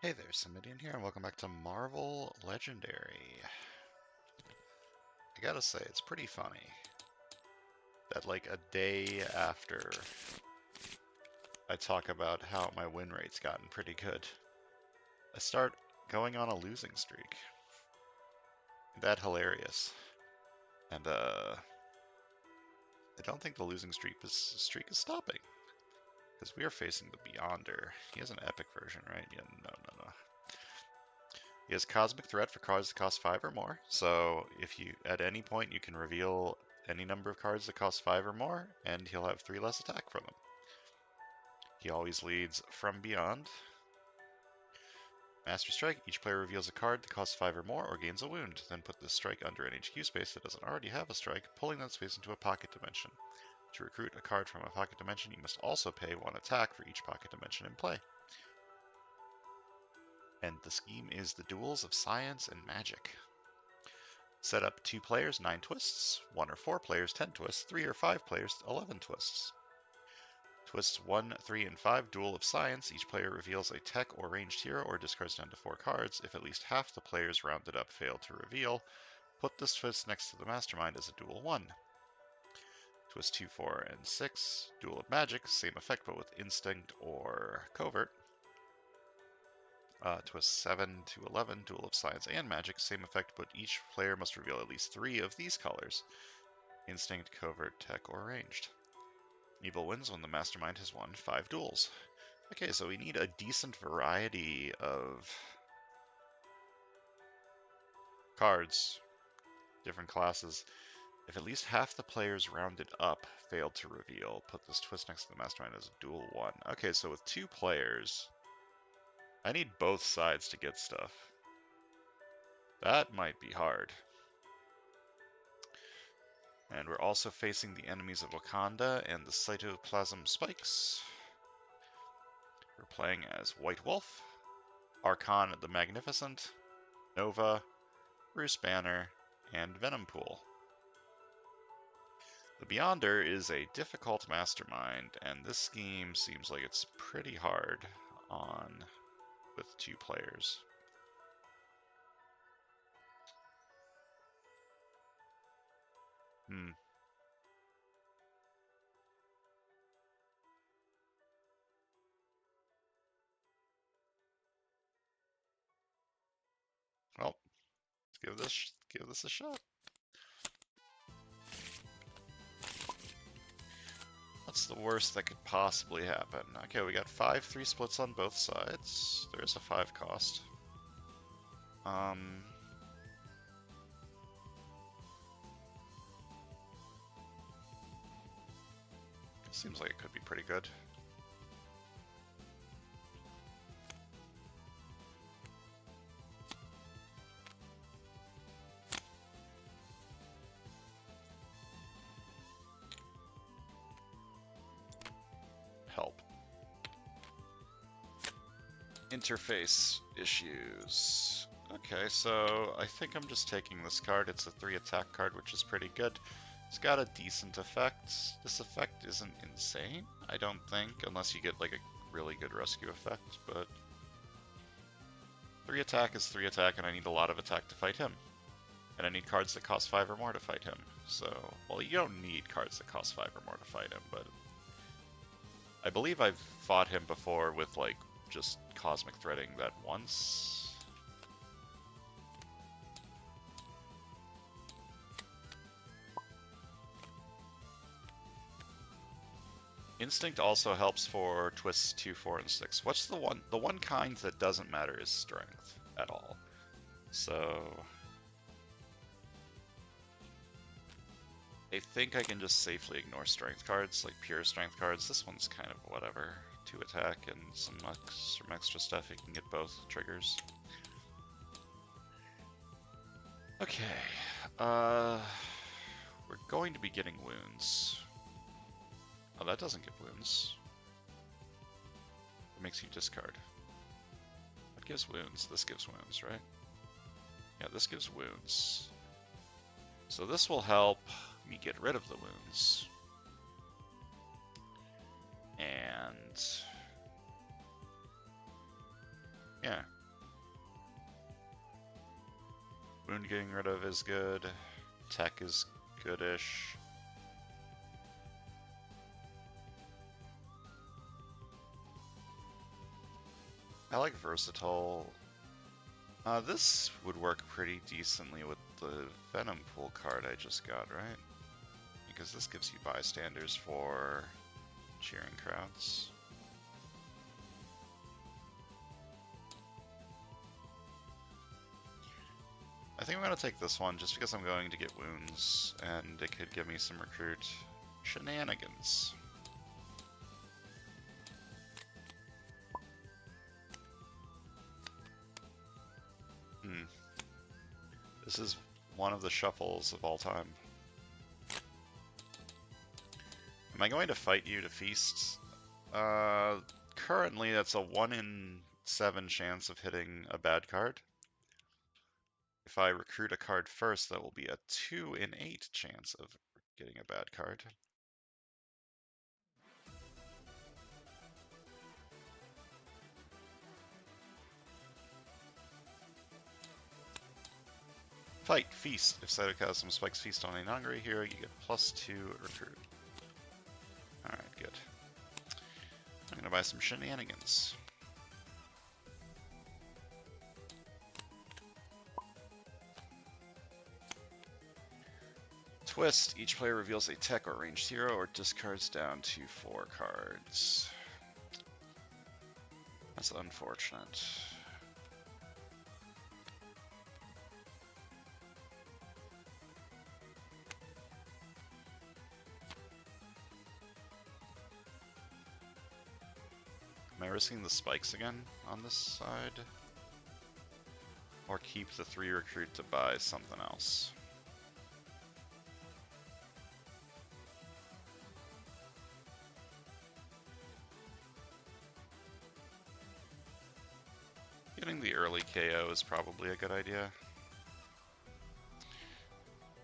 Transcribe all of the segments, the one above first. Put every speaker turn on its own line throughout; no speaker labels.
Hey there, Samitian here, and welcome back to Marvel Legendary. I gotta say, it's pretty funny that like a day after I talk about how my win rate's gotten pretty good, I start going on a losing streak. That hilarious. And I don't think the losing streak is stopping. Because we are facing the Beyonder. He has an epic version, right? Yeah, no. He has Cosmic Threat for cards that cost 5 or more. So if you at any point you can reveal any number of cards that cost 5 or more, and he'll have 3 less attack from them. He always leads From Beyond. Master Strike, each player reveals a card that costs 5 or more or gains a wound. Then put this strike under an HQ space that doesn't already have a strike, pulling that space into a pocket dimension. To recruit a card from a pocket dimension, you must also pay 1 attack for each pocket dimension in play. And the scheme is the Duels of Science and Magic. Set up 2 players, 9 twists, 1 or 4 players, 10 twists, 3 or 5 players, 11 twists. Twists 1, 3, and 5, Duel of Science. Each player reveals a tech or ranged hero or discards down to 4 cards. If at least half the players rounded up fail to reveal, put this twist next to the Mastermind as a Duel 1. Twist 2, 4, and 6, Duel of Magic. Same effect but with Instinct or Covert. Twist 7 to 11, Duel of Science and Magic, same effect, but each player must reveal at least 3 of these colors. Instinct, Covert, Tech, or Ranged. Evil wins when the Mastermind has won 5 duels. Okay, so we need a decent variety of cards, different classes. If at least half the players rounded up failed to reveal, put this twist next to the Mastermind as a Duel 1. Okay, so with 2 players, I need both sides to get stuff. That might be hard. And we're also facing the enemies of Wakanda and the Cytoplasm Spikes. We're playing as White Wolf, Archon the Magnificent, Nova, Bruce Banner, and Venompool. The Beyonder is a difficult mastermind, and this scheme seems like it's pretty hard on with 2 players. Well, let's give this a shot. What's the worst that could possibly happen? Okay, we got 5/3 splits on both sides. There's a 5 cost. Seems like it could be pretty good. Help. Interface issues. Okay, so I think I'm just taking this card. It's a 3 attack card, which is pretty good. It's got a decent effect. This effect isn't insane, I don't think, unless you get like a really good rescue effect, but 3 attack is 3 attack, and I need a lot of attack to fight him. And I need cards that cost 5 or more to fight him. So, well, you don't need cards that cost 5 or more to fight him, but I believe I've fought him before with like just Cosmic Threading that once. Instinct also helps for twists 2, 4, and 6. What's the one? The one kind that doesn't matter is strength at all. So I think I can just safely ignore strength cards, like pure strength cards. This one's kind of whatever. 2 attack and some extra stuff. You can get both triggers. Okay. We're going to be getting wounds. Oh, that doesn't give wounds. It makes you discard. That gives wounds. This gives wounds, right? Yeah, this gives wounds. So this will help me get rid of the wounds. And yeah, Wound getting rid of is good. Tech is goodish. I like versatile. This would work pretty decently with the Venom Pool card I just got, right? Because this gives you bystanders for cheering crowds. I think I'm going to take this one just because I'm going to get wounds, and it could give me some recruit shenanigans. This is one of the shuffles of all time. Am I going to fight you to feast? Currently, that's a 1 in 7 chance of hitting a bad card. If I recruit a card first, that will be a 2 in 8 chance of getting a bad card. Fight, feast. If Cytoplasm spikes feast on a non-gray hero, you get +2 recruit. Alright, good. I'm gonna buy some shenanigans. Twist. Each player reveals a tech or ranged hero or discards down to 4 cards. That's unfortunate. Am I risking the spikes again on this side? Or keep the 3 recruit to buy something else? Getting the early KO is probably a good idea.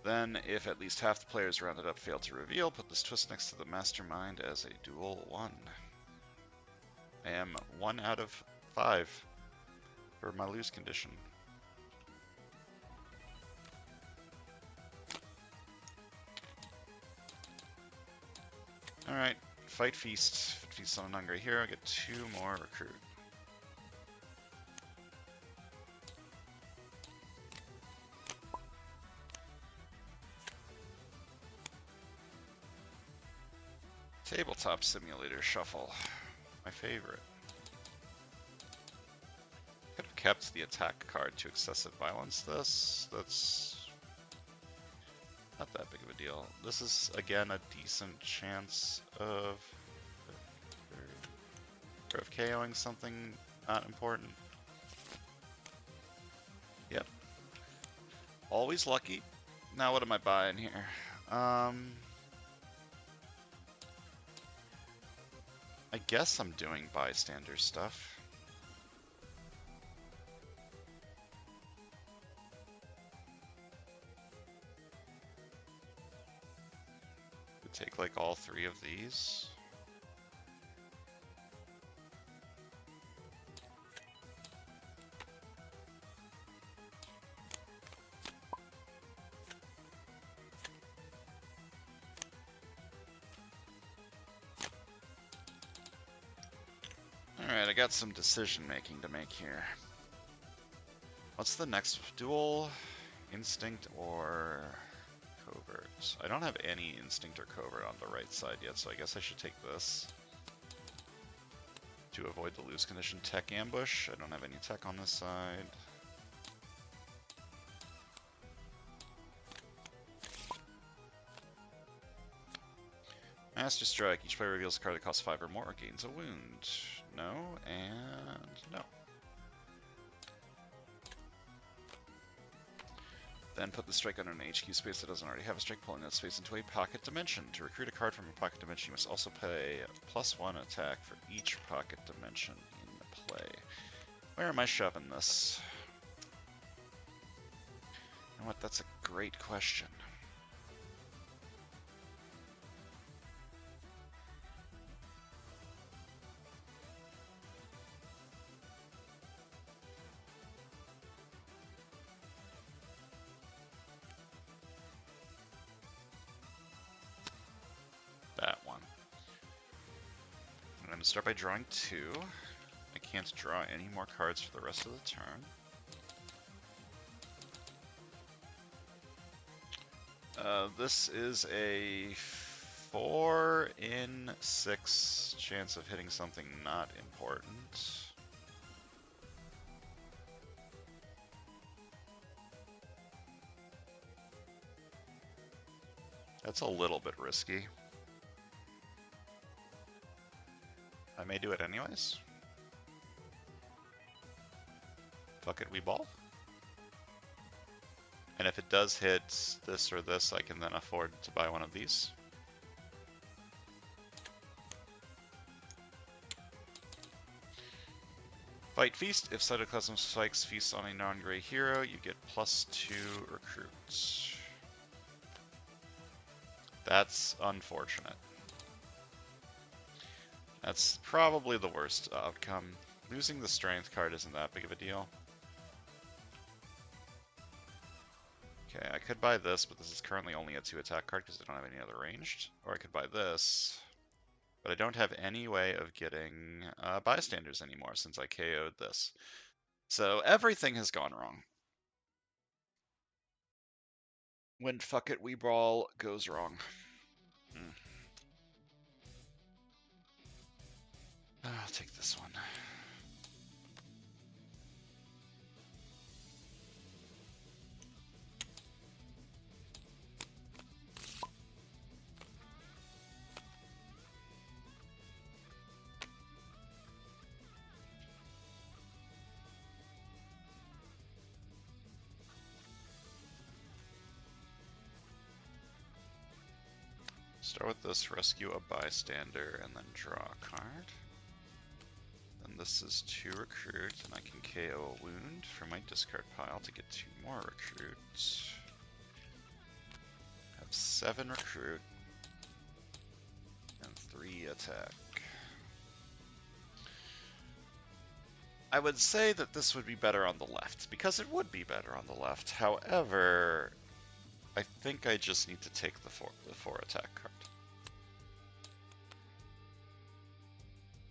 Then, if at least half the players rounded up fail to reveal, put this twist next to the mastermind as a dual 1. I am 1 out of 5 for my lose condition. Alright, fight feast. Feast on a non-gray hero, get 2 more recruit. Tabletop Simulator Shuffle. My favorite. Could have kept the attack card to excessive violence this. That's not that big of a deal. This is, again, a decent chance of KOing something not important. Yep. Always lucky. Now what am I buying here? I guess I'm doing bystander stuff. Could take like all 3 of these. Alright, I got some decision making to make here. What's the next duel? Instinct or covert? I don't have any instinct or covert on the right side yet, so I guess I should take this. To avoid the lose condition. Tech ambush. I don't have any tech on this side. Master Strike. Each player reveals a card that costs 5 or more or gains a wound. No, and no. Then put the strike under an HQ space that doesn't already have a strike, pulling that space into a pocket dimension. To recruit a card from a pocket dimension, you must also pay +1 attack for each pocket dimension in play. Where am I shoving this? You know what? That's a great question. to start by drawing 2. I can't draw any more cards for the rest of the turn. This is a 4 in 6 chance of hitting something not important. That's a little bit risky. I may do it anyways. Fuck it, we ball. And if it does hit this or this, I can then afford to buy one of these. Fight Feast. If Cytoclasm Spikes feasts on a non-gray hero, you get +2 recruits. That's unfortunate. That's probably the worst outcome. Losing the Strength card isn't that big of a deal. Okay, I could buy this, but this is currently only a 2 attack card because I don't have any other ranged. Or I could buy this, but I don't have any way of getting bystanders anymore since I KO'd this. So everything has gone wrong. When Fuck It We Brawl goes wrong. I'll take this one. Start with this, rescue a bystander, and then draw a card. Then this is 2 recruit, and I can KO a wound from my discard pile to get 2 more recruits. Have 7 recruit, and 3 attack. I would say that this would be better on the left, because it would be better on the left. However, I think I just need to take the 4 attack card.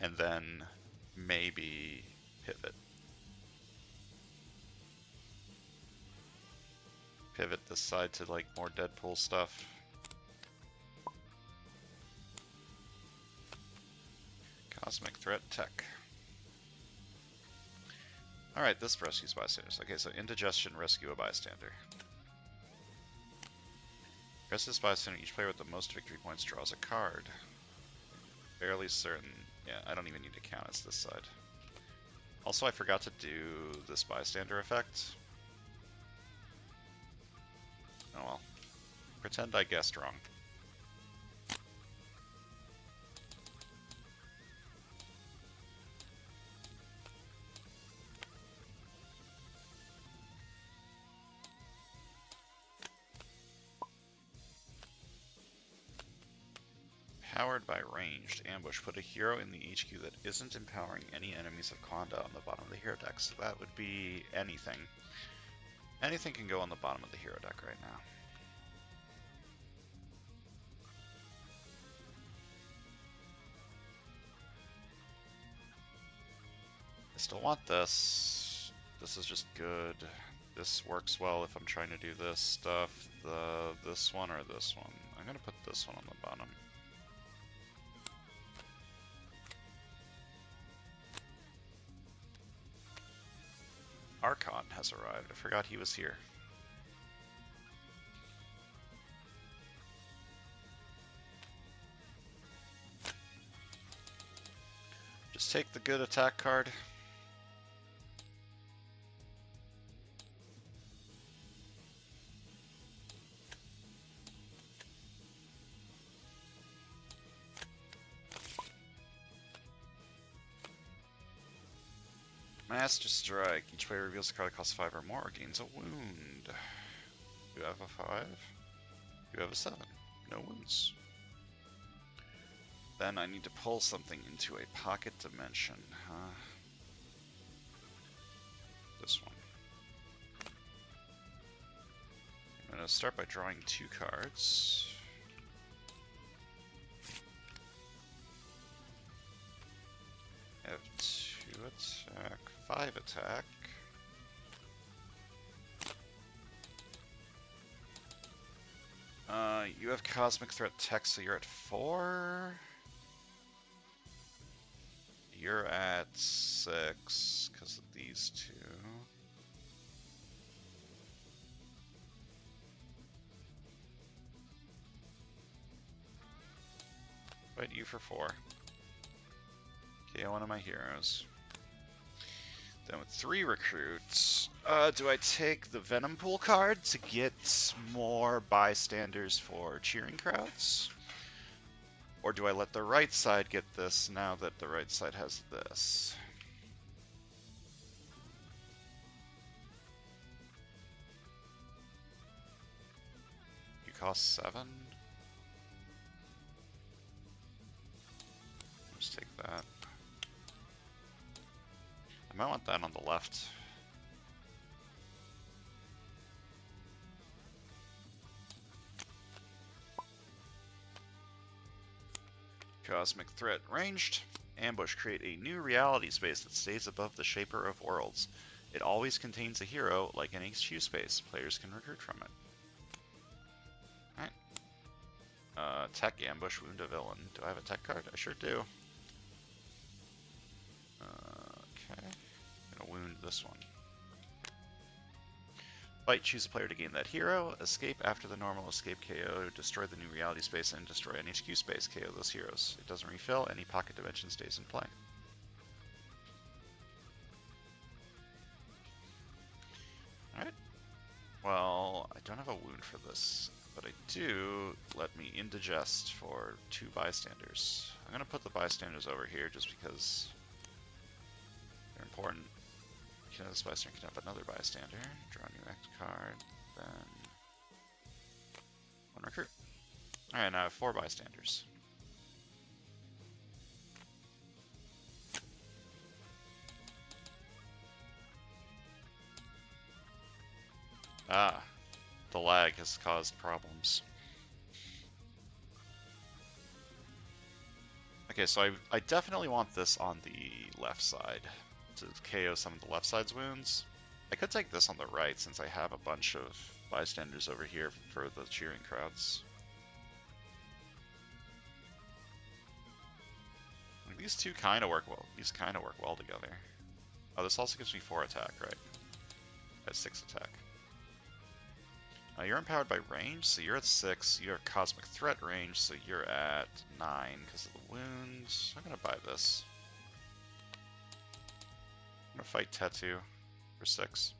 And then maybe pivot. Pivot this side to like more Deadpool stuff. Cosmic Threat Tech. Alright, this rescues bystanders. Okay, so indigestion, rescue a bystander. Rescue this bystander, each player with the most victory points draws a card. Fairly certain. Yeah, I don't even need to count, it's this side. Also, I forgot to do this bystander effect. Oh well. Pretend I guessed wrong. Powered by ranged ambush. Put a hero in the HQ that isn't empowering any enemies of Konda on the bottom of the hero deck. So that would be anything. Anything can go on the bottom of the hero deck right now. I still want this. This is just good. This works well if I'm trying to do this stuff. This one or this one. I'm gonna put this one on the bottom. Archon has arrived. I forgot he was here. Just take the good attack card. Master Strike. Each player reveals a card that costs 5 or more, gains a wound. You have a 5. You have a 7. No wounds. Then I need to pull something into a pocket dimension, huh? This one. I'm going to start by drawing 2 cards. have 2 attack, 5 attack. You have Cosmic Threat Tech, so you're at 4. You're at 6 because of these 2. Fight you for 4. Okay, one of my heroes. Then with 3 recruits, do I take the Venom Pool card to get more bystanders for cheering crowds? Or do I let the right side get this now that the right side has this? You cost 7? Just take that. I might want that on the left. Cosmic Threat ranged. Ambush. Create a new reality space that stays above the Shaper of Worlds. It always contains a hero, like an HQ space. Players can recruit from it. Alright. Tech Ambush. Wound a villain. Do I have a tech card? I sure do. Okay. I'm gonna wound this one. Fight, choose a player to gain that hero. Escape after the normal escape KO. Destroy the new reality space and destroy an HQ space. KO those heroes. It doesn't refill. Any pocket dimension stays in play. Alright. Well, I don't have a wound for this, but I do let me indigest for 2 bystanders. I'm going to put the bystanders over here just because they're important. This bystander can have another bystander. Draw a new act card, then 1 recruit. Alright, now I have 4 bystanders. Ah, the lag has caused problems. Okay, so I definitely want this on the left side to KO some of the left side's wounds. I could take this on the right since I have a bunch of bystanders over here for the cheering crowds. These two kind of work well. These kind of work well together. Oh, this also gives me 4 attack, right? That's 6 attack. You're empowered by range, so you're at 6. You have Cosmic Threat range, so you're at 9 because of the wounds. I'm gonna buy this. I'm gonna fight Tattoo for 6.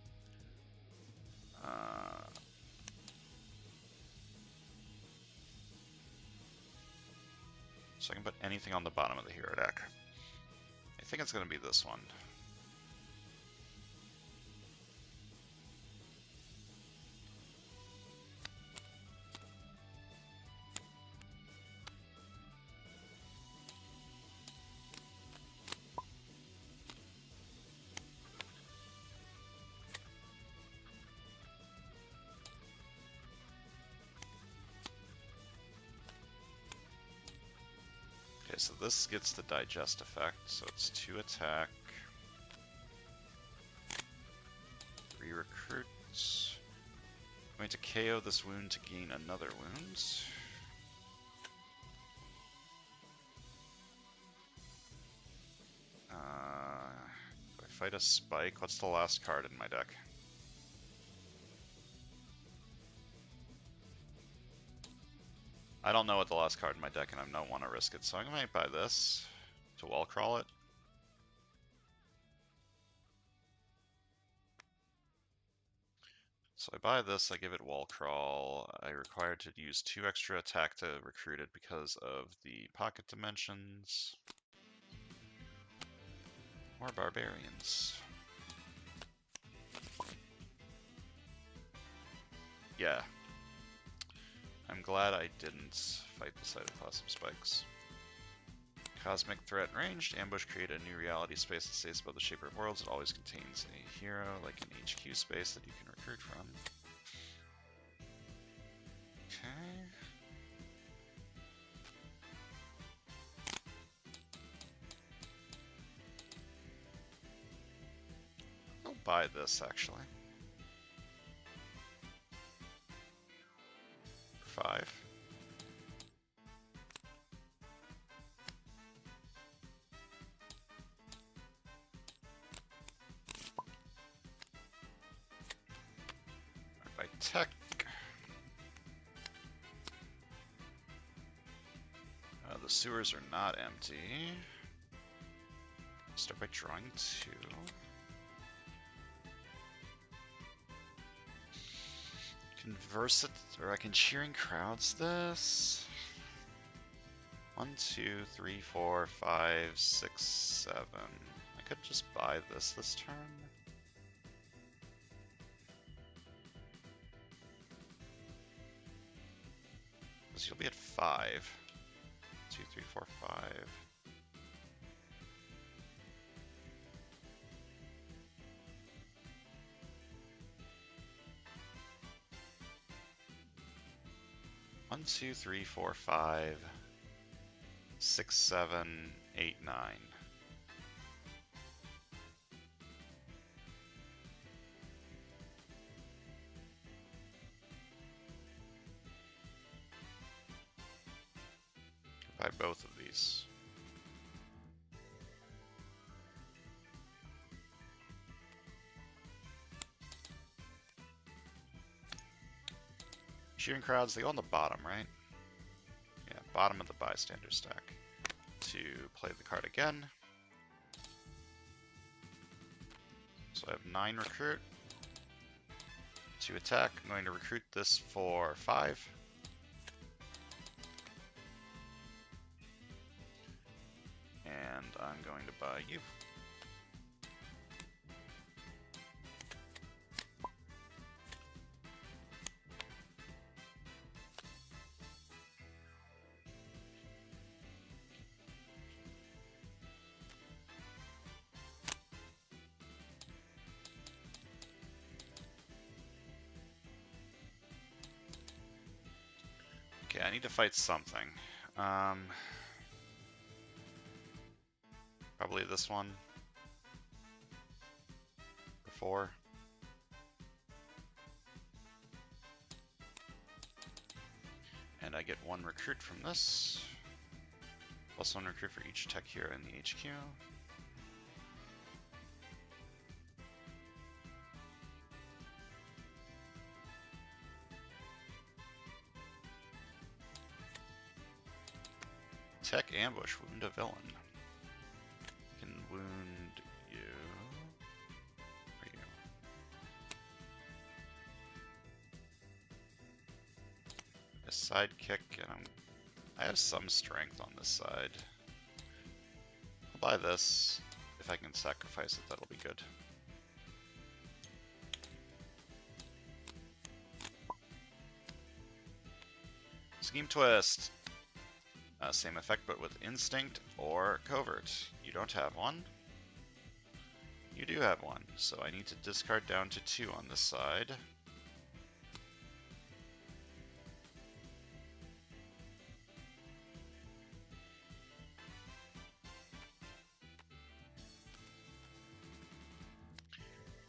So I can put anything on the bottom of the hero deck. I think it's gonna be this one. Okay, so this gets the digest effect, so it's 2 attack, 3 recruits. I'm going to KO this wound to gain another wound. If I fight a spike, what's the last card in my deck? I don't know what the last card in my deck, and I don't want to risk it, so I might buy this to wall crawl it. So I buy this, I give it wall crawl. I require to use 2 extra attack to recruit it because of the pocket dimensions. More barbarians. Yeah. I'm glad I didn't fight the Cytoplasm spikes. Cosmic Threat ranged. Ambush. Create a new reality space that stays above the Shaper of Worlds. It always contains a hero, like an HQ space that you can recruit from. Okay. buy this, actually. 5. By tech. The sewers are not empty. Start by drawing 2. Converse it, or I can cheering crowds this. 1, 2, 3, 4, 5, 6, 7. I could just buy this turn. Because you'll be at 5. 2, 3, 4, 5. One, 2, 3, 4, 5, 6, 7, 8, 9. Buy both of these. Shooting crowds, they go on the bottom, right? Yeah, bottom of the bystander stack. To play the card again. So I have 9 recruit. To attack, I'm going to recruit this for 5. And I'm going to buy you. Okay, I need to fight something. Probably this one. For 4. And I get 1 recruit from this. Plus 1 recruit for each tech hero in the HQ. Tech ambush, wound a villain. Can wound you. Or you. A sidekick, and I have some strength on this side. I'll buy this. If I can sacrifice it, that'll be good. Scheme twist. Same effect, but with instinct or covert. You don't have one. You do have one, so I need to discard down to 2 on this side.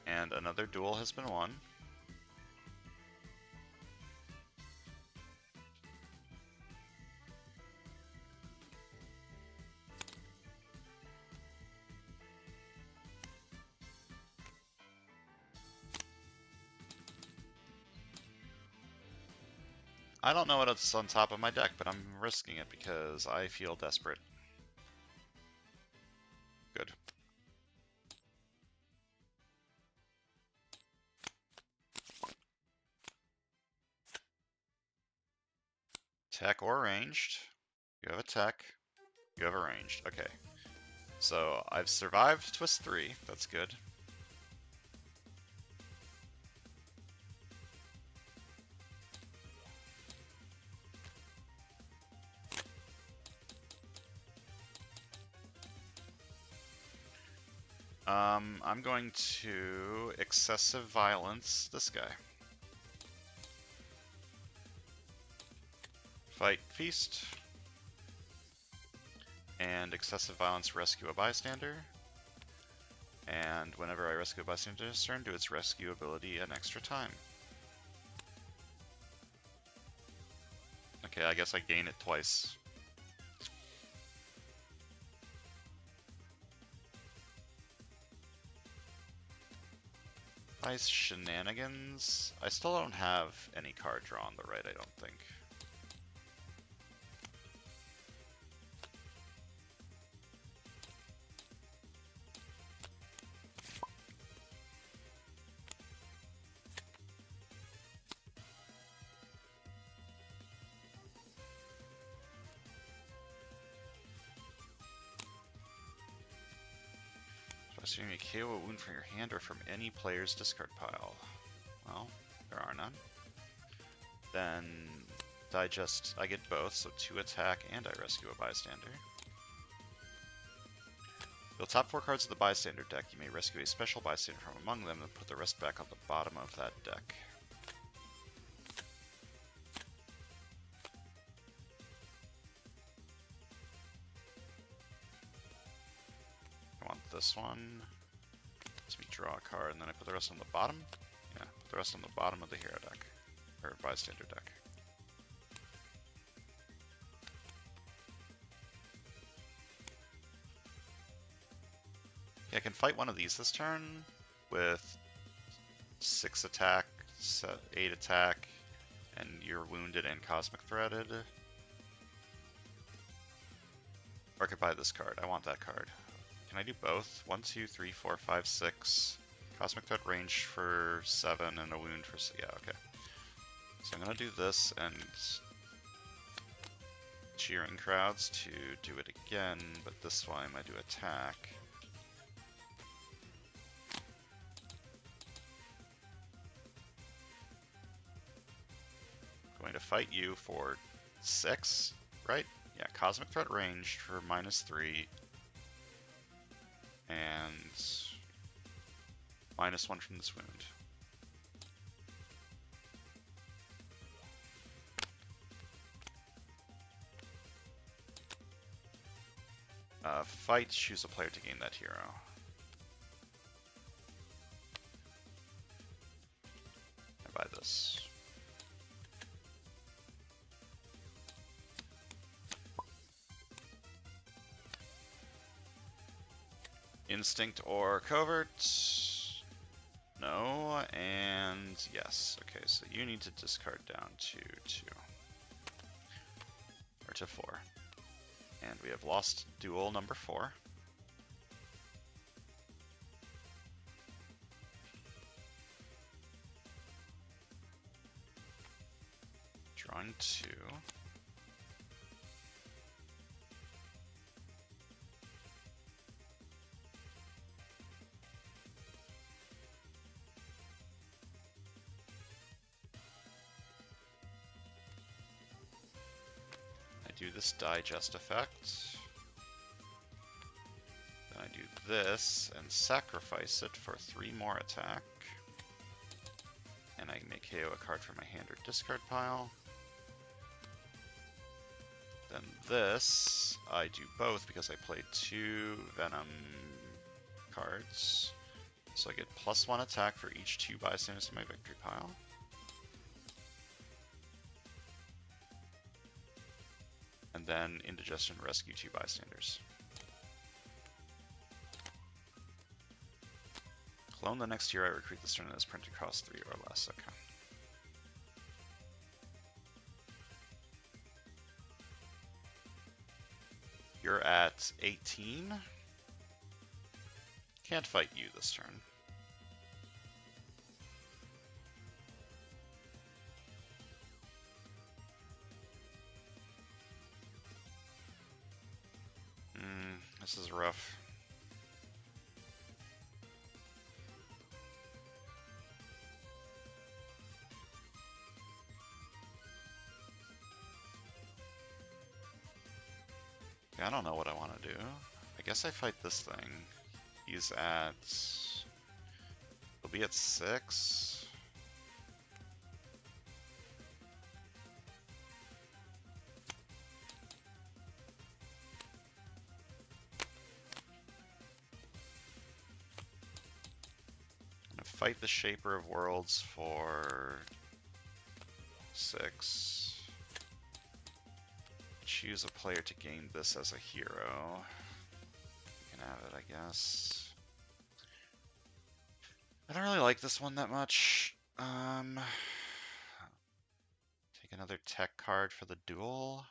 And another duel has been won. I don't know what's on top of my deck, but I'm risking it because I feel desperate. Good. Tech or ranged. You have a tech. You have a ranged. Okay. So I've survived Twist 3. That's good. I'm going to excessive violence this guy. Fight feast. And excessive violence rescue a bystander. And And whenever I rescue a bystander this turn, do its rescue ability an extra time. Okay, I guess I gain it twice. Nice shenanigans. I still don't have any card draw on the right, I don't think. So you may KO a wound from your hand or from any player's discard pile. Well, there are none. Then digest, I get both, so 2 attack and I rescue a bystander. You'll top 4 cards of the bystander deck. You may rescue a special bystander from among them and put the rest back on the bottom of that deck. I want this one. Let me draw a card, and then I put the rest on the bottom. Yeah, put the rest on the bottom of the hero deck, or bystander deck. Yeah, I can fight one of these this turn with 6 attack, 8 attack, and you're wounded and cosmic threaded. Or I could buy this card. I want that card. Can I do both? 1, 2, 3, 4, 5, 6. Cosmic threat range for 7 and a wound for 6. Yeah, okay. So I'm gonna do this and cheering crowds to do it again, but this time I do attack. Going to fight you for 6, right? Yeah, Cosmic Threat range for -3. And -1 from this wound. Fight, choose a player to gain that hero. I buy this. Instinct or covert? No, and yes. Okay, so you need to discard down to 2. Or to 4. And we have lost duel number 4. Drawing 2. Do this digest effect. Then I do this and sacrifice it for 3 more attack. And I may KO a card from my hand or discard pile. Then this, I do both because I played 2 Venom cards. So I get +1 attack for each 2 bystanders in my victory pile. And then Indigestion rescue 2 bystanders. Clone the next year I recruit this turn as printed cost 3 or less. Okay. You're at 18. Can't fight you this turn. This is rough. Yeah, I don't know what I want to do. I guess I fight this thing. He's at... He'll be at 6. fight the Shaper of Worlds for 6. Choose a player to gain this as a hero. You can have it, I guess. I don't really like this one that much. Take another tech card for the duel.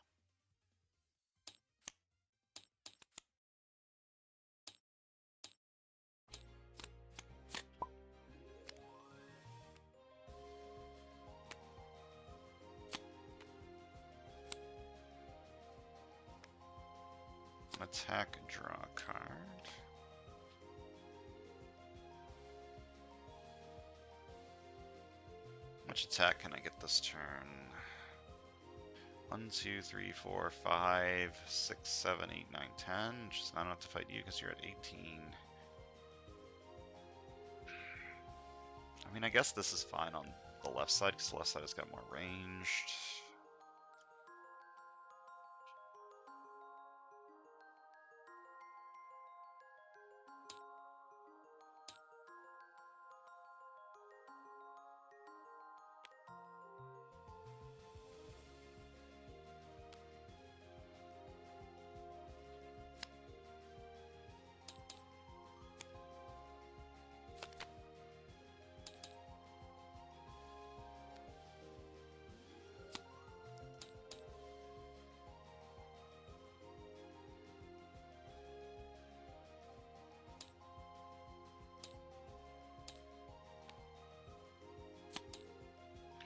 Attack, draw a card. How much attack can I get this turn? 1, 2, 3, 4, 5, 6, 7, 8, 9, 10. Just I don't have to fight you because you're at 18. I mean, I guess this is fine on the left side because the left side has got more ranged.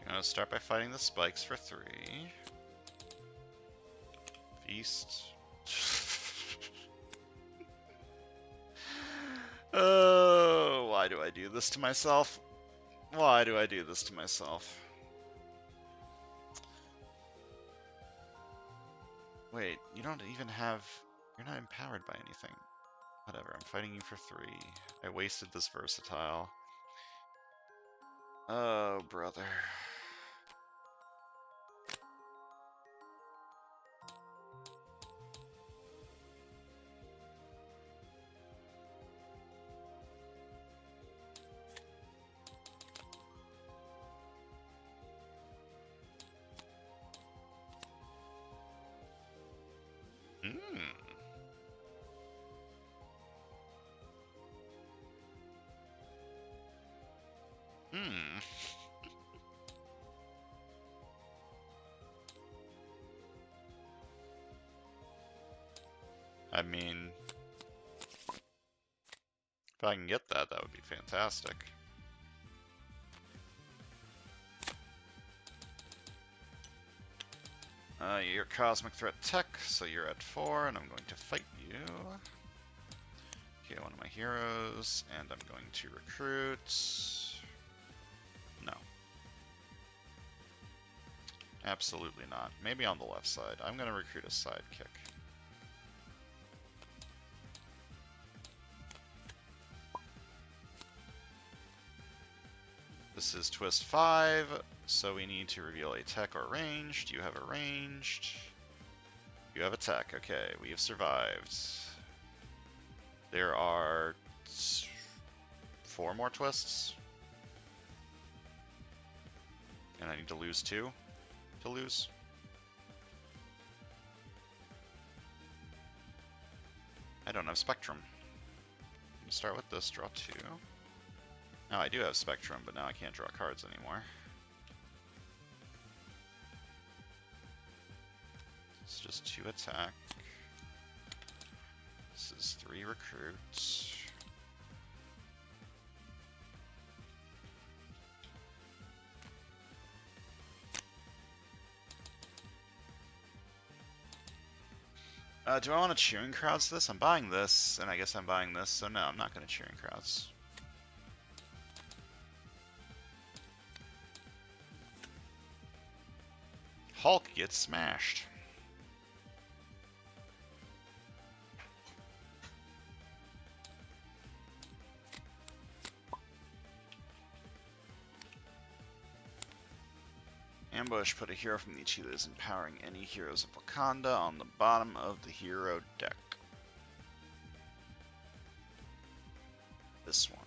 I'm gonna start by fighting the spikes for 3. Feast. Oh, why do I do this to myself? Why do I do this to myself? Wait, you don't even have... You're not empowered by anything. Whatever, I'm fighting you for 3. I wasted this versatile. Oh, brother. I mean, if I can get that, that would be fantastic. You're Cosmic Threat Tech, so you're at 4, and I'm going to fight you. Okay, one of my heroes, and I'm going to recruit... No. Absolutely not. Maybe on the left side. I'm going to recruit a sidekick. This is twist 5, so we need to reveal a tech or ranged. You have a ranged. You have a tech. Okay, we have survived. There are 4 more twists. And I need to lose 2 to lose. I don't have Spectrum. Let me start with this, draw 2. Now I do have Spectrum, but now I can't draw cards anymore. It's just 2 attack. This is 3 recruits. Do I want to Cheering Crowds this? I'm buying this, and I guess I'm buying this, so no, I'm not going to Cheering Crowds. Hulk gets smashed. Ambush, put a hero from each that is empowering any heroes of Wakanda on the bottom of the hero deck. This one.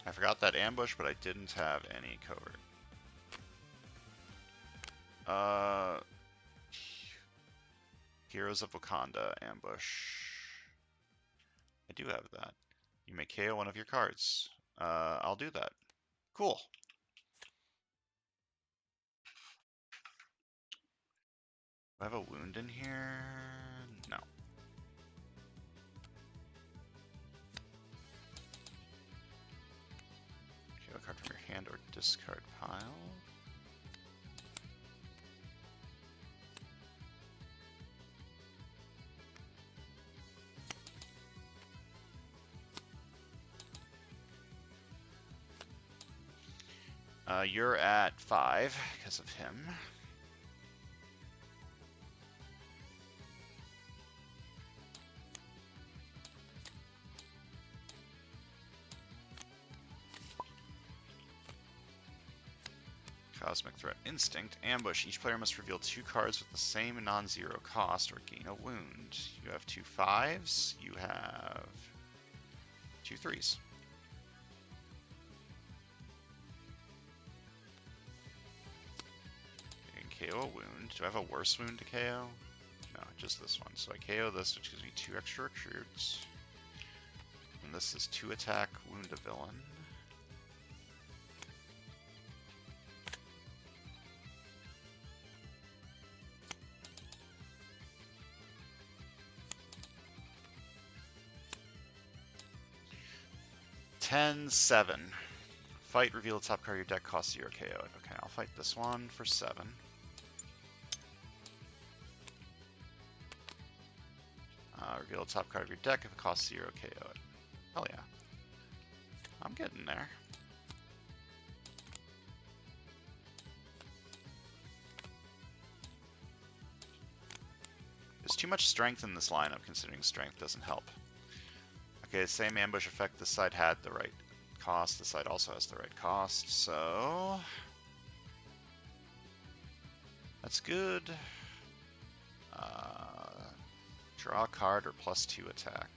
I forgot that ambush, but I didn't have any covert. Heroes of Wakanda ambush. I do have that. You may KO one of your cards. I'll do that. Cool. Do I have a wound in here? No. KO a card from your hand or discard pile. You're at 5 because of him. Cosmic Threat Instinct. Ambush. Each player must reveal 2 cards with the same non-zero cost or gain a wound. You have 2 5s. You have 2 3s. You can KO a wound. Do I have a worse wound to KO? No, just this one. So I KO this, which gives me 2 extra recruits. And this is 2 attack, wound a villain. $10-7. Fight, reveal the top card of your deck, cost 0, KO it. Okay, I'll fight this one for 7. Reveal the top card of your deck, if it costs 0, KO it. Hell yeah. I'm getting there. There's too much strength in this lineup, considering strength doesn't help. Okay, the same ambush effect. This side had the right cost. This side also has the right cost, so that's good. Draw a card or +2 attack.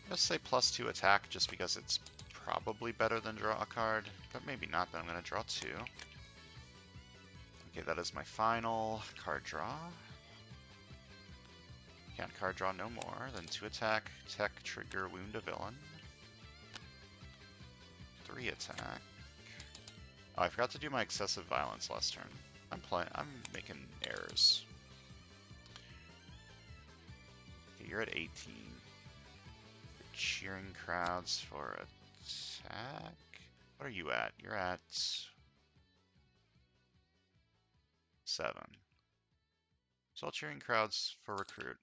Let's say +2 attack just because it's probably better than draw a card, but maybe not, then I'm going to draw 2. Okay, that is my final card draw. Can't card draw no more. Then 2 attack, tech, trigger, wound a villain. 3 attack. Oh, I forgot to do my excessive violence last turn. I'm making errors. Okay, you're at 18. You're cheering crowds for attack. What are you at? You're at 7. So I'll cheering crowds for recruit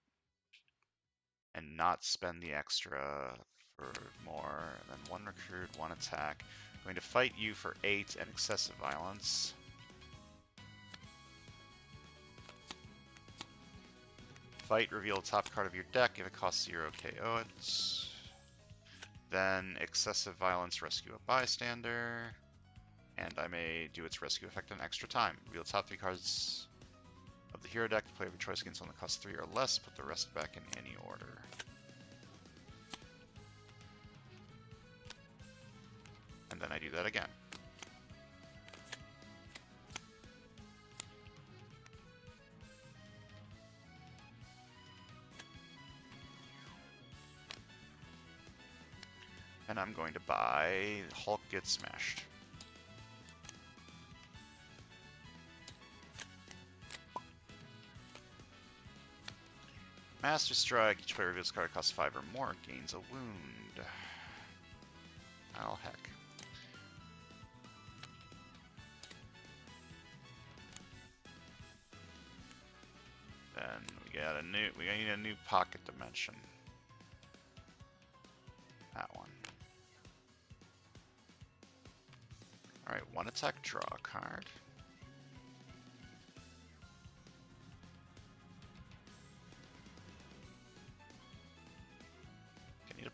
and not spend the extra for more. And then 1 recruit, 1 attack. I'm going to fight you for 8 and excessive violence. Fight, reveal the top card of your deck. If it costs 0, KO it. Then excessive violence, rescue a bystander. And I may do its rescue effect an extra time. Reveal the top 3 cards of the hero deck. The player of your choice against one that costs 3 or less. Put the rest back in any order. And then I do that again. And I'm going to buy Hulk Gets Smashed. Master Strike. Each player reveals a card that costs 5 or more, gains a wound. Oh, heck. Then we need a new pocket dimension. That one. Alright, 1 attack, draw a card.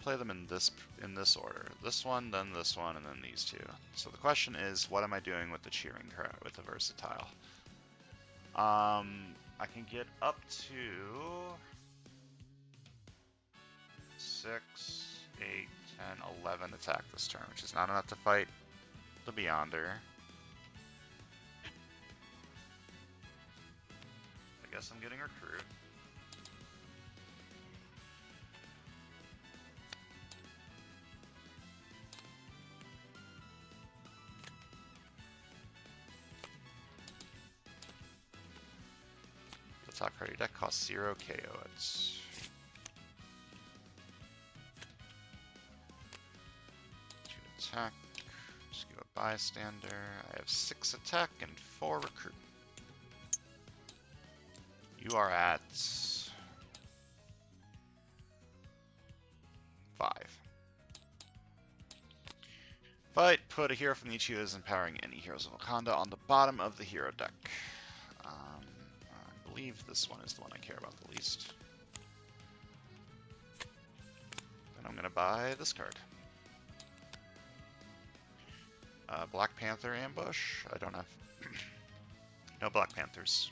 play them in this order. This one, then this one, and then these two. So the question is, what am I doing with the cheering crowd, with the versatile? I can get up to 6, 8, 10, 11 attack this turn, which is not enough to fight the Beyonder. I guess I'm getting Recruit. The top card of your deck costs 0, KO it. Attack, just give a bystander. I have 6 attack and 4 recruit. You are at 5. Fight, put a hero from each of those empowering any heroes of Wakanda on the bottom of the hero deck. I believe this one is the one I care about the least. Then I'm going to buy this card. Black Panther ambush. I don't have no Black Panthers.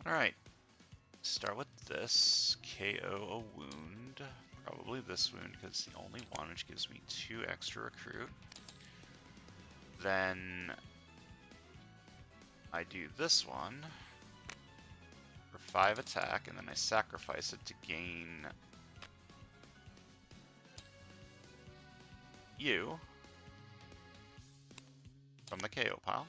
Alright, start with this, KO a wound, probably this wound because it's the only one, which gives me 2 extra recruit. Then I do this one for 5 attack, and then I sacrifice it to gain you from the KO pile.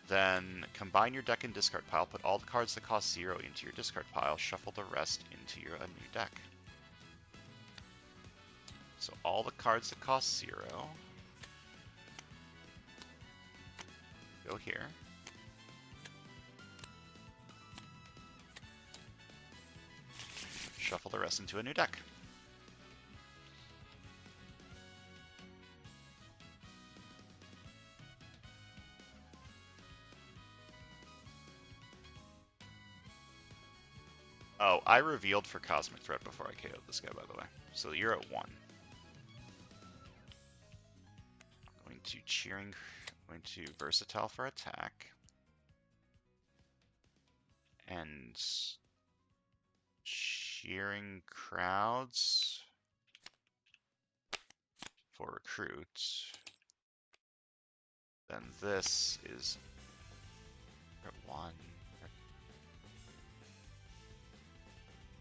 Then combine your deck and discard pile, put all the cards that cost 0 into your discard pile, shuffle the rest into a new deck. So all the cards that cost 0 go here. Shuffle the rest into a new deck. Oh, I revealed for Cosmic Threat before I KO'd this guy, by the way. So you're at 1. Going to Versatile for attack. And Cheering Crowds for recruits. Then this is at 1.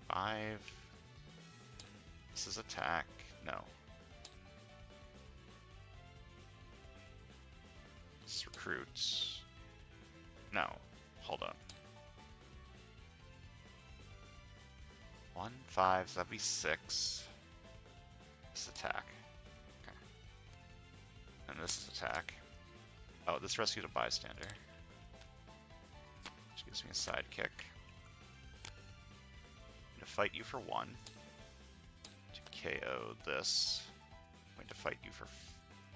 5. This is attack. No. This is recruits. No. Hold on. 1, 5, so that'd be 6. This attack. Okay. And this is attack. Oh, this rescued a bystander. Which gives me a sidekick. To fight you for 1. To KO this. I'm going to fight you for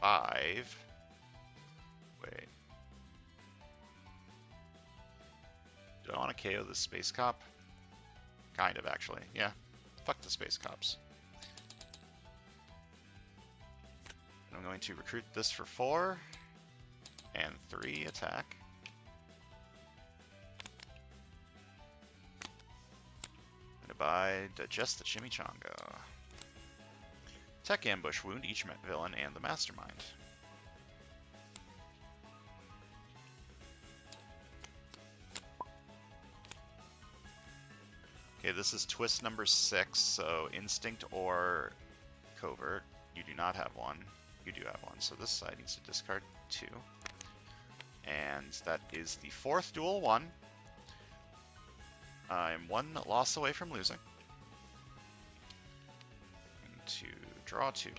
5. Wait. Do I want to KO this Space Cop? Kind of, actually. Yeah. Fuck the Space Cops. I'm going to recruit this for 4. And 3 attack. By Digest the Chimichanga. Tech Ambush, wound each villain and the Mastermind. Okay, this is twist number 6, so Instinct or Covert. You do not have one. You do have one, so this side needs to discard 2. And that is the 4th duel 1. I'm one loss away from losing. And to draw 2.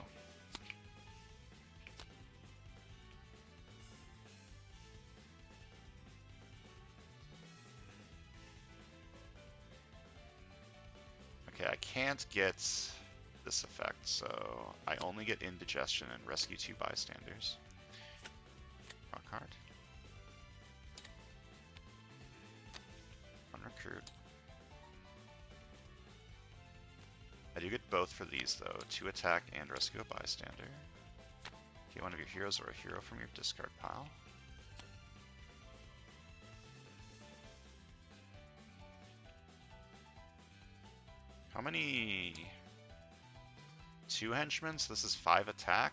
Okay, I can't get this effect, so I only get indigestion and rescue 2 bystanders. Draw a card. Recruit. I do get both for these though, 2 attack and rescue a bystander. Get one of your heroes or a hero from your discard pile. How many? 2 henchmen, so this is 5 attack.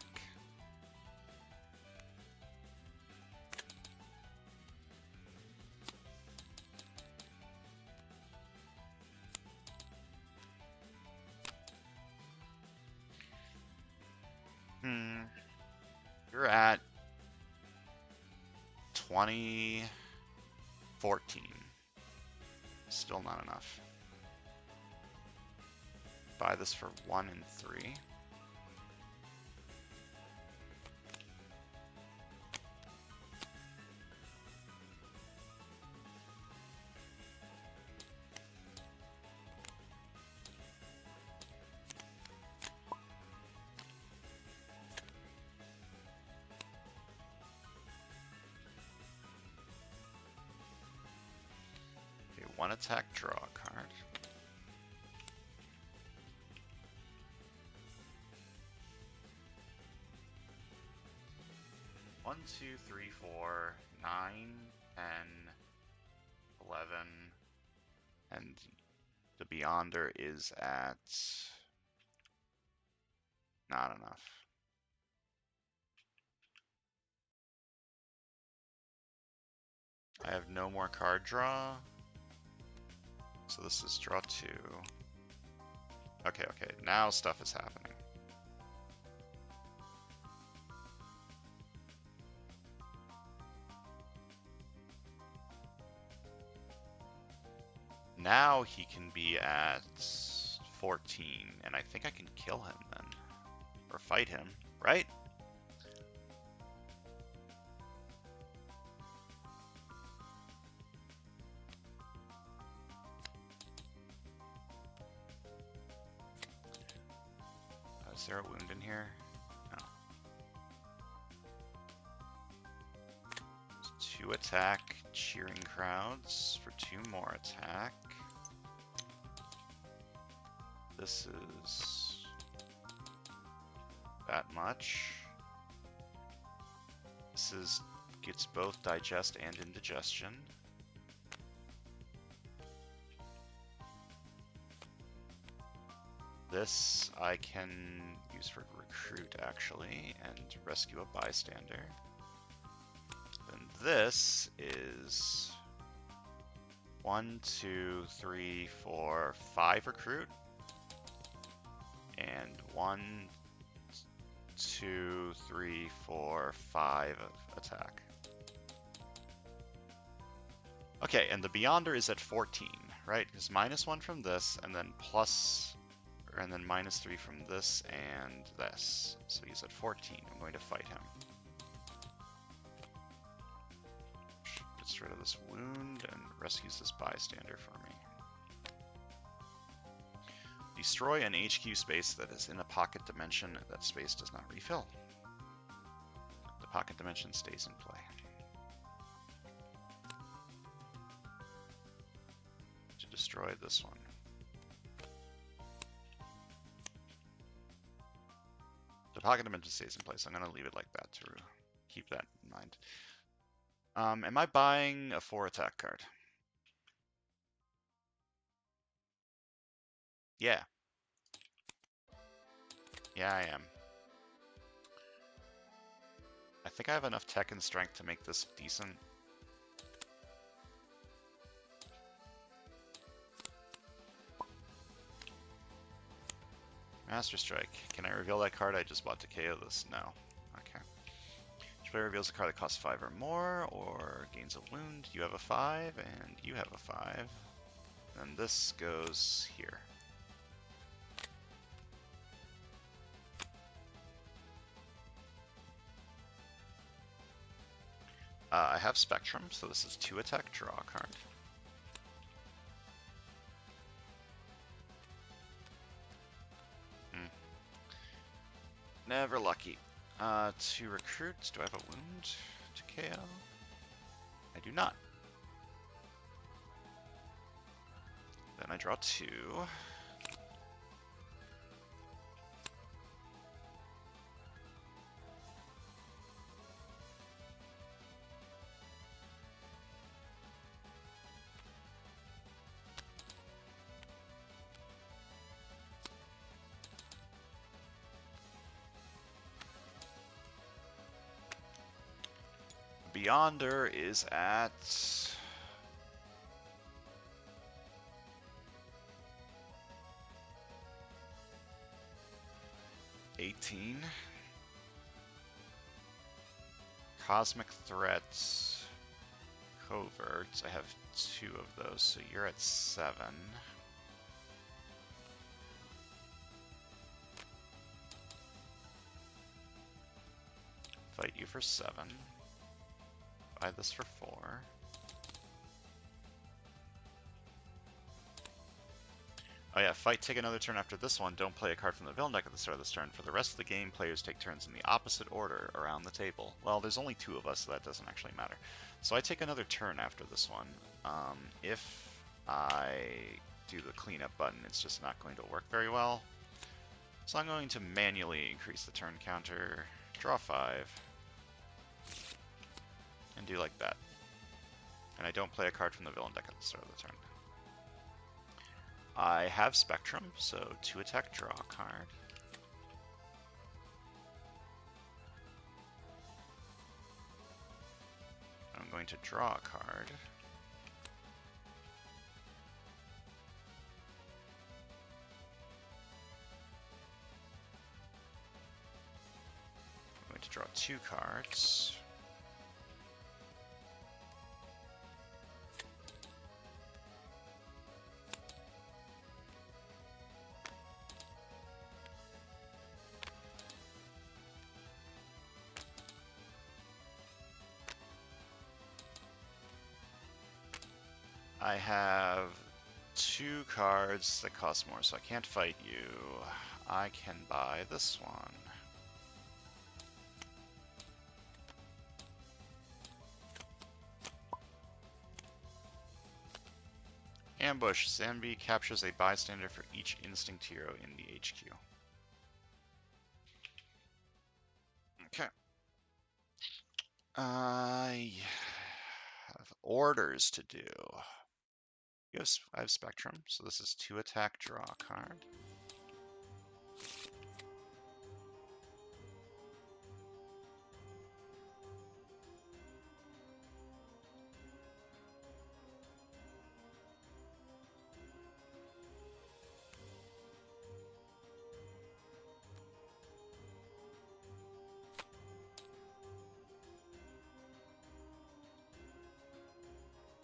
You're at 20, 14. Still not enough. Buy this for 1 and 3. Okay, 1 attack, draw a card. One, 2, 3, 4, 9, 10, 11, and the Beyonder is at not enough. I have no more card draw, so this is draw 2. Okay, now stuff is happening. Now he can be at 14, and I think I can kill him then. Or fight him, right? Is there a wound in here? No. 2 attack, cheering crowds for 2 more attack. This is that much. This is gets both digest and indigestion. This I can use for recruit actually and rescue a bystander. Then this is 1, 2, 3, 4, 5 recruit. And 1, 2, 3, 4, 5 attack. Okay, and the Beyonder is at 14, right? Because -1 from this, and then and then -3 from this and this. So he's at 14. I'm going to fight him. Gets rid of this wound and rescues this bystander for me. Destroy an HQ space that is in a pocket dimension. That space does not refill. The pocket dimension stays in play. To destroy this one. The pocket dimension stays in place. I'm going to leave it like that to keep that in mind. Am I buying a 4 attack card? Yeah. Yeah, I am. I think I have enough tech and strength to make this decent. Master Strike. Can I reveal that card I just bought to KO this? No. Okay. Each player reveals a card that costs 5 or more, or gains a wound. You have a 5, and you have a 5. And this goes here. I have Spectrum, so this is 2 attack, draw a card. Never lucky. 2 recruits. Do I have a wound to KO? I do not. Then I draw 2. Beyonder is at 18. Cosmic Threats, Coverts. I have 2 of those, so you're at 7. Fight you for 7. Buy this for 4. Oh yeah, fight, take another turn after this one. Don't play a card from the villain deck at the start of this turn. For the rest of the game, players take turns in the opposite order around the table. Well, there's only 2 of us, so that doesn't actually matter. So I take another turn after this one. If I do the cleanup button, it's just not going to work very well. So I'm going to manually increase the turn counter, draw 5, and do like that. And I don't play a card from the villain deck at the start of the turn. I have Spectrum, so 2 attack, draw a card. I'm going to draw a card. I'm going to draw 2 cards. I have 2 cards that cost more, so I can't fight you. I can buy this one. Ambush. Zambi captures a bystander for each instinct hero in the HQ. Okay. I have orders to do. Yes, I have Spectrum, so this is 2 attack, draw a card.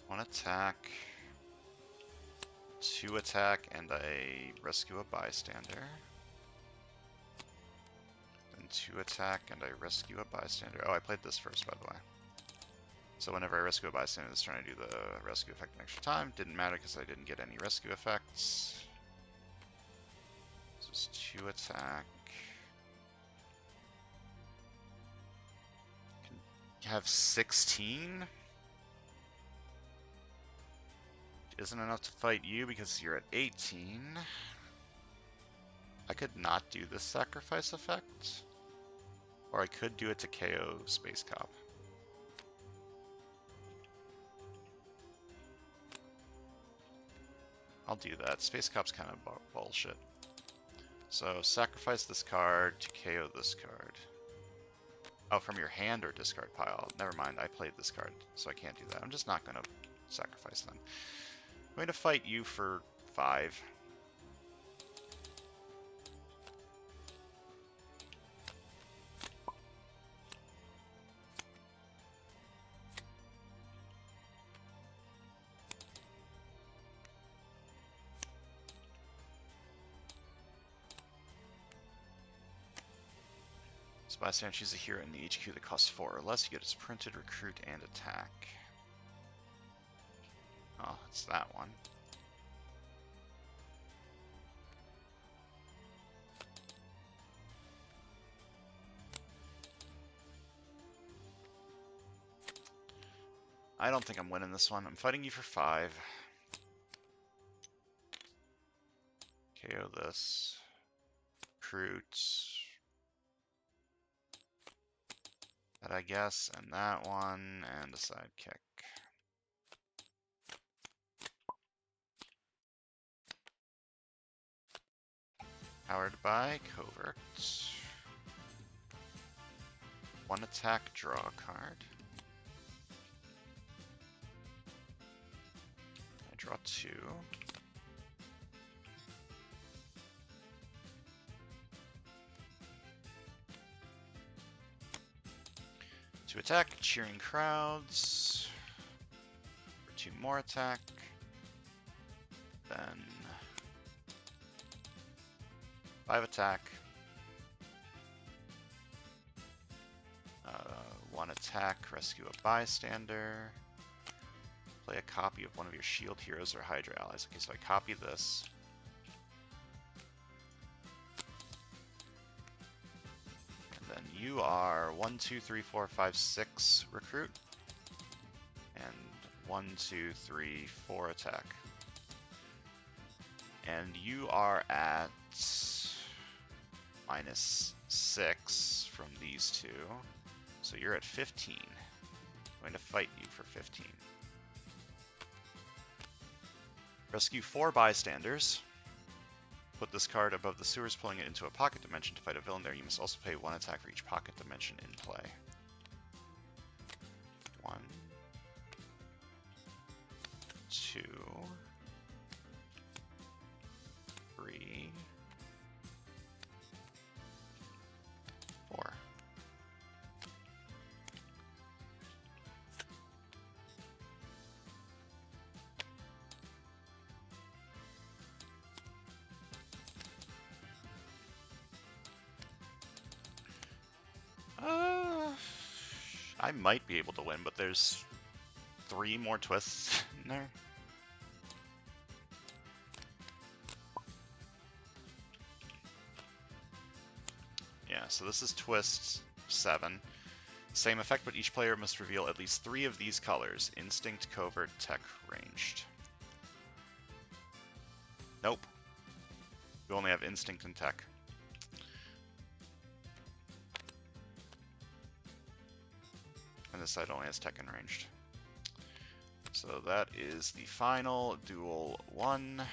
One attack, 2 attack, and I rescue a bystander. Then 2 attack, and I rescue a bystander. Oh, I played this first, by the way. So whenever I rescue a bystander this turn, I do the rescue effect an extra time. Didn't matter because I didn't get any rescue effects. This is 2 attack. Can have 16. Isn't enough to fight you because you're at 18. I could not do this sacrifice effect. Or I could do it to KO Space Cop. I'll do that. Space Cop's kind of bullshit. So sacrifice this card to KO this card. Oh, from your hand or discard pile. Never mind, I played this card, so I can't do that. I'm just not going to sacrifice them. I'm going to fight you for 5. Sebastian, choose a hero in the HQ that costs 4 or less. You get its printed, recruit, and attack. Oh, it's that one. I don't think I'm winning this one. I'm fighting you for 5. KO this. Recruit. That, I guess, and that one, and a sidekick. Powered by Covert. 1 attack, draw a card. I draw 2. To attack, cheering crowds. For 2 more attack. Then 5 attack. 1 attack, rescue a bystander. Play a copy of one of your shield heroes or Hydra allies. Okay, so I copy this. And then you are 1, 2, 3, 4, 5, 6 recruit. And 1, 2, 3, 4 attack. And you are at -6 from these 2. So you're at 15. I'm going to fight you for 15. Rescue 4 bystanders. Put this card above the sewers, pulling it into a pocket dimension to fight a villain there. You must also pay 1 attack for each pocket dimension in play. 1, 2, 3, 4. I might be able to win, but there's 3 more twists in there. Yeah, so this is twist 7. Same effect, but each player must reveal at least 3 of these colors. Instinct, Covert, Tech, Ranged. Nope. You only have Instinct and Tech. And this side only has Tech and Ranged. So that is the final Duel 1.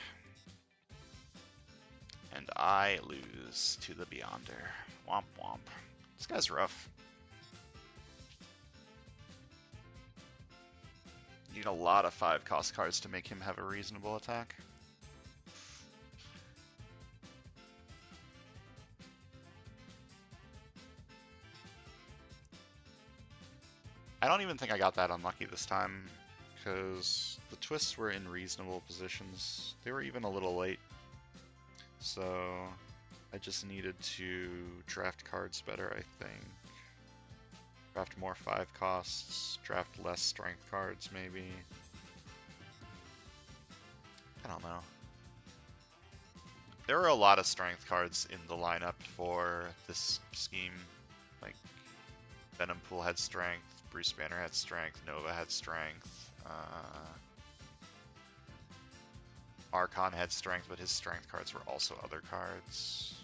And I lose to the Beyonder. Womp womp. This guy's rough. You need a lot of 5-cost cards to make him have a reasonable attack. I don't even think I got that unlucky this time, because the twists were in reasonable positions. They were even a little late. So I just needed to draft cards better, I think. Draft more 5 costs, draft less strength cards maybe. I don't know. There were a lot of strength cards in the lineup for this scheme. Like, Venompool had strength, Bruce Banner had strength, Nova had strength, Archon had strength, but his strength cards were also other cards.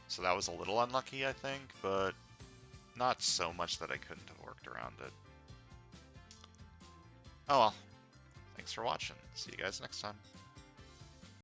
So that was a little unlucky, I think, but not so much that I couldn't have worked around it. Oh well. Thanks for watching. See you guys next time.